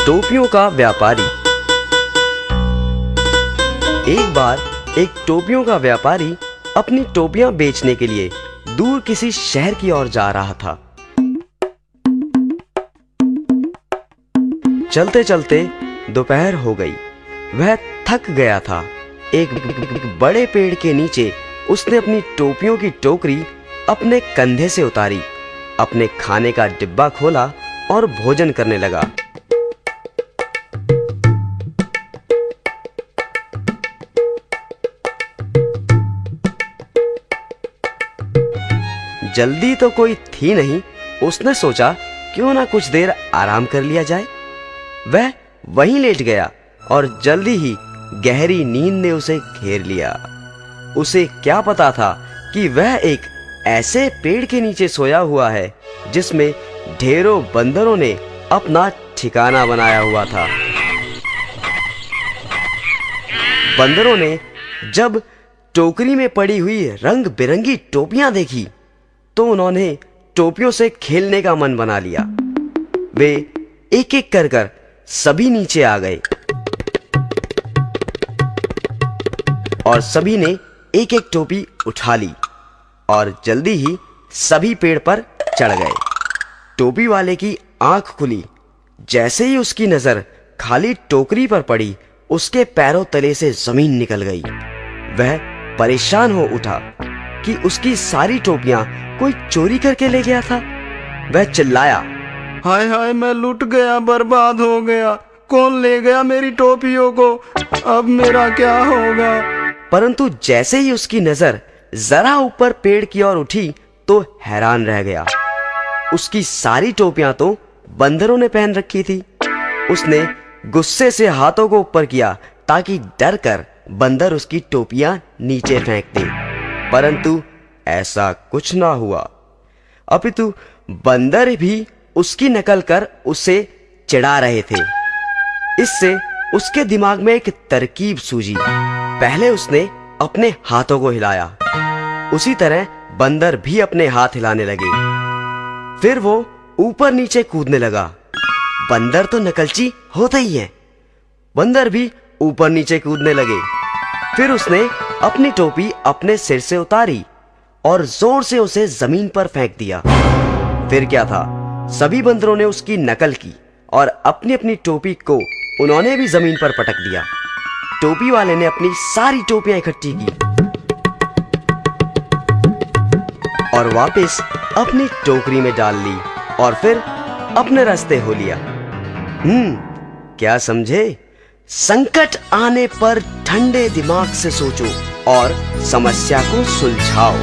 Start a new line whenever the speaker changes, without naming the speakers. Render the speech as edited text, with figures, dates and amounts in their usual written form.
टोपियों का व्यापारी। एक बार एक टोपियों का व्यापारी अपनी टोपियां बेचने के लिए दूर किसी शहर की ओर जा रहा था। चलते चलते दोपहर हो गई। वह थक गया था। एक बड़े पेड़ के नीचे उसने अपनी टोपियों की टोकरी अपने कंधे से उतारी, अपने खाने का डिब्बा खोला और भोजन करने लगा। जल्दी तो कोई थी नहीं। उसने सोचा क्यों ना कुछ देर आराम कर लिया जाए। वह वहीं लेट गया और जल्दी ही गहरी नींद ने उसे घेर लिया। उसे क्या पता था कि वह एक ऐसे पेड़ के नीचे सोया हुआ है जिसमें ढेरों बंदरों ने अपना ठिकाना बनाया हुआ था। बंदरों ने जब टोकरी में पड़ी हुई रंग बिरंगी टोपियां देखी तो उन्होंने टोपियों से खेलने का मन बना लिया। वे एक एक कर सभी नीचे आ गए और सभी ने एक एक टोपी उठा ली और जल्दी ही सभी पेड़ पर चढ़ गए। टोपी वाले की आंख खुली। जैसे ही उसकी नजर खाली टोकरी पर पड़ी, उसके पैरों तले से जमीन निकल गई। वह परेशान हो उठा कि उसकी सारी टोपियां कोई चोरी करके ले गया था। वह चिल्लाया,
हाय हाय, मैं लुट गया, बर्बाद हो गया। कौन ले गया मेरी टोपियों को? अब मेरा क्या होगा?
परंतु जैसे ही उसकी नजर जरा ऊपर पेड़ की ओर उठी तो हैरान रह गया। उसकी सारी टोपियां तो बंदरों ने पहन रखी थी। उसने गुस्से से हाथों को ऊपर किया ताकि डर कर बंदर उसकी टोपियां नीचे फेंक दे, परंतु ऐसा कुछ ना हुआ। अपितु बंदर भी उसकी नकल कर उसे चिढ़ा रहे थे। इससे उसके दिमाग में एक तरकीब सूझी। पहले उसने अपने हाथों को हिलाया, उसी तरह बंदर भी अपने हाथ हिलाने लगे। फिर वो ऊपर नीचे कूदने लगा। बंदर तो नकलची होते ही हैं। बंदर भी ऊपर नीचे कूदने लगे। फिर उसने अपनी टोपी अपने सिर से उतारी और जोर से उसे जमीन पर फेंक दिया। फिर क्या था, सभी बंदरों ने उसकी नकल की और अपनी अपनी टोपी को उन्होंने भी जमीन पर पटक दिया। टोपी वाले ने अपनी सारी टोपियां इकट्ठी की और वापस अपनी टोकरी में डाल ली और फिर अपने रास्ते हो लिया। क्या समझे? संकट आने पर ठंडे दिमाग से सोचो और समस्या को सुलझाओ।